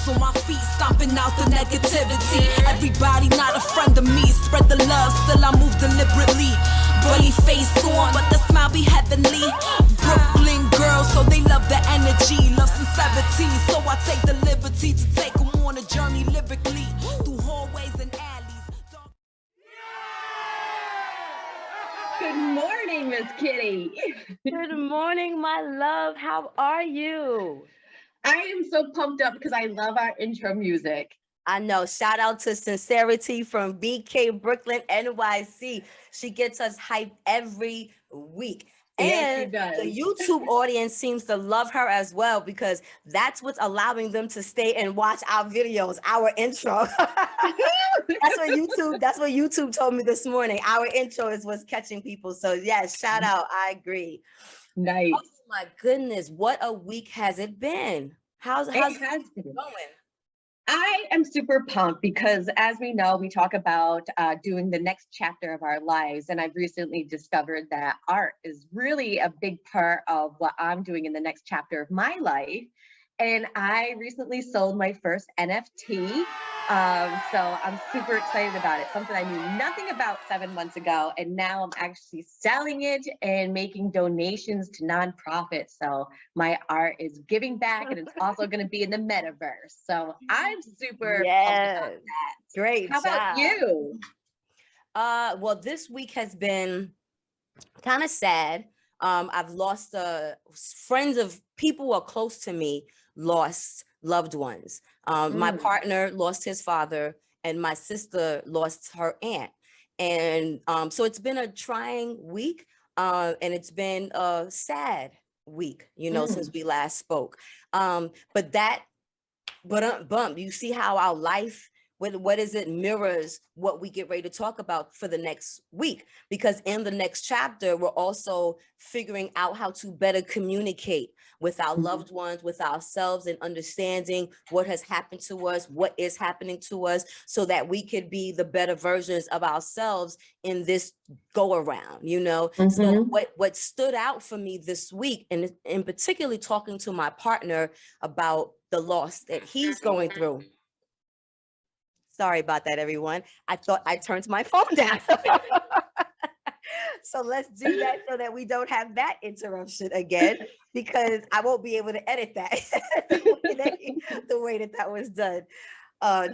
shoes on my feet, stomping out the negativity. Everybody not a friend of me, spread the love, still I move deliberately. Bully face on, but the smile be heavenly. Brooklyn girls, so they love the energy, love sincerity. So I take the liberty to take them on a journey lyrically, through hallways and alleys. Good morning, Miss Kitty. Good morning, my love. How are you? I am so pumped up because I love our intro music. I know. Shout out to Sincerity from BK Brooklyn, NYC. She gets us hyped every week. Yes, she And does. the YouTube audience seems to love her as well, because that's what's allowing them to stay and watch our videos, our intro. That's what YouTube told me this morning. Our intro is what's catching people. So yes, shout out. I agree. Nice. Oh my goodness, what a week has it been? How's It it has been. going? I am super pumped because, as we know, we talk about doing the next chapter of our lives. And I've recently discovered that art is really a big part of what I'm doing in the next chapter of my life. And I recently sold my first NFT. So I'm super excited about it. Something I knew nothing about 7 months ago. And now I'm actually selling it and making donations to nonprofits. So my art is giving back, and it's also going to be in the metaverse. So I'm super pumped about that. Great How job. about you? Well, this week has been kind of sad. I've lost friends of people who are close to me, lost loved ones. My partner lost his father, and my sister lost her aunt. And so it's been a trying week, and it's been a sad week, since we last spoke. But you see how our life, what is it, mirrors what we get ready to talk about for the next week, because in the next chapter we're also figuring out how to better communicate with our loved ones, with ourselves, and understanding what has happened to us, what is happening to us, so that we could be the better versions of ourselves in this go around. So what stood out for me this week, and in particularly talking to my partner about the loss that he's going through. Sorry about that, everyone. I thought I turned my phone down. So let's do that so that we don't have that interruption again, because I won't be able to edit that the way that was done.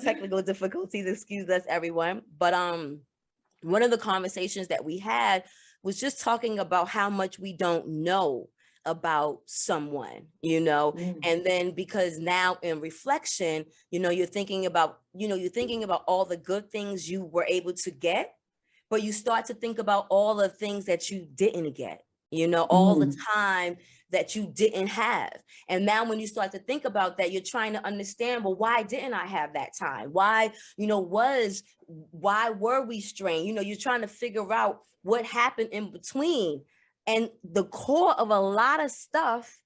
Technical difficulties, excuse us, everyone. But one of the conversations that we had was just talking about how much we don't know about someone, and then because now in reflection, you're thinking about all the good things you were able to get, but you start to think about all the things that you didn't get, all the time that you didn't have. And now when you start to think about that, you're trying to understand, well, why didn't I have that time? Why were we strained? You're trying to figure out what happened in between. And the core of a lot of stuff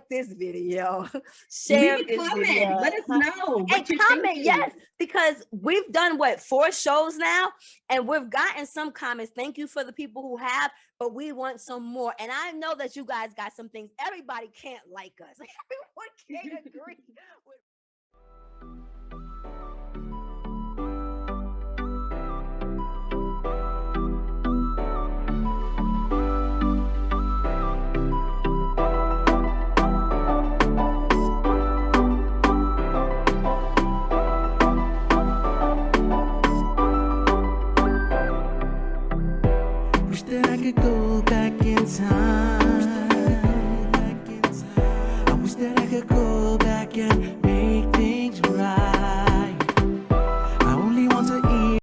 this video. Share Leave a this comment. video. Let us know what And you're comment, thinking. yes, because we've done what, 4 shows now, and we've gotten some comments. Thank you for the people who have, but we want some more. And I know that you guys got some things. Everybody can't like us. Everyone can't agree with. Wish that I could go back in time. I wish that I could go back and make things right. I only want to eat.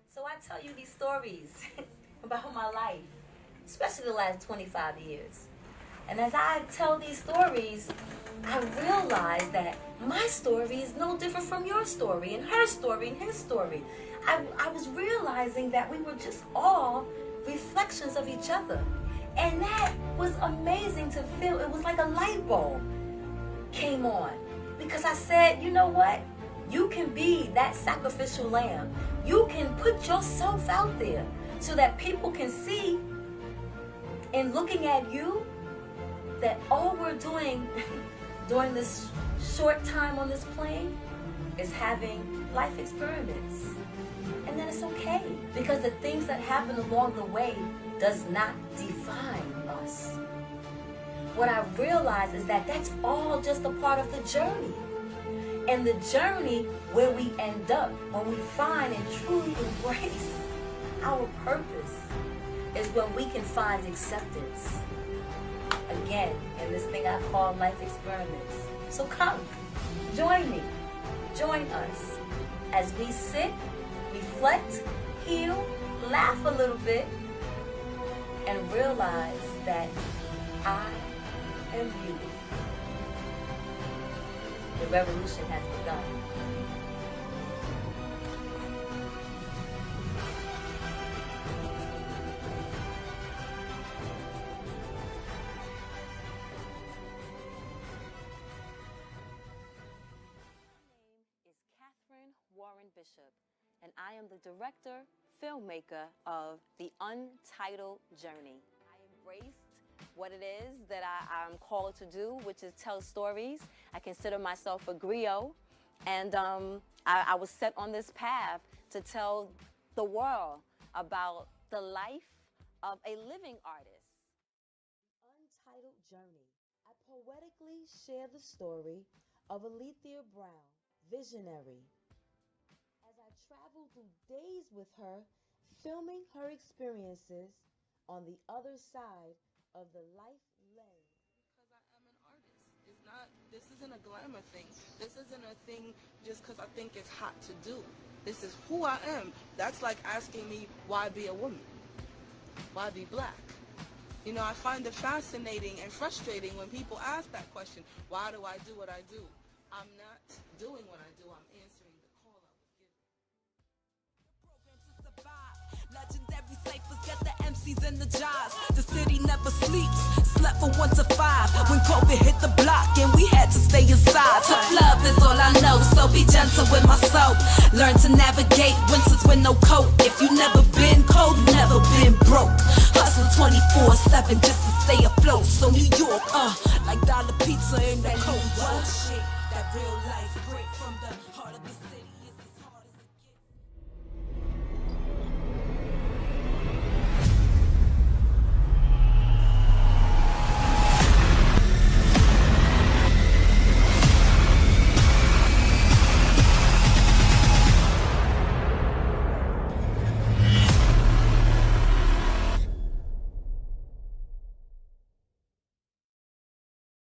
So I tell you these stories about my life, especially the last 25 years. And as I tell these stories, I realize that my story is no different from your story and her story and his story. I was realizing that we were just all reflections of each other. And that was amazing to feel. It was like a light bulb came on. Because I said, you know what? You can be that sacrificial lamb. You can put yourself out there so that people can see in looking at you that all we're doing during this short time on this plane is having life experiments. And then it's okay, because the things that happen along the way does not define us. What I realize is that that's all just a part of the journey. And the journey where we end up, when we find and truly embrace our purpose, is when we can find acceptance. Again, in this thing I call life experiments. So come, join me, join us as we sit, reflect, heal, laugh a little bit, and realize that I am you. The revolution has begun. Warren Bishop, and I am the director, filmmaker of The Untitled Journey. I embraced what it is that I'm called to do, which is tell stories. I consider myself a griot, and I was set on this path to tell the world about the life of a living artist. The Untitled Journey. I poetically share the story of Alethea Brown, visionary. As I travel through days with her, filming her experiences on the other side of the life lens. Because I am an artist. This isn't a glamour thing. This isn't a thing just because I think it's hot to do. This is who I am. That's like asking me, why be a woman? Why be black? You know, I find it fascinating and frustrating when people ask that question, why do I do what I do? I'm not doing what I do, I'm answering the call I was given. Legendary ciphers get the MCs in the jobs. The city never sleeps. Slept from 1 to 5 when COVID hit the block and we had to stay inside. Tough love is all I know, so be gentle with my soul. Learn to navigate winters with no coat. If you never been cold, you never been broke. Hustle 24/7 just to stay afloat. So New York, like dollar pizza in the cold. Shit, that real life great from the heart of the city.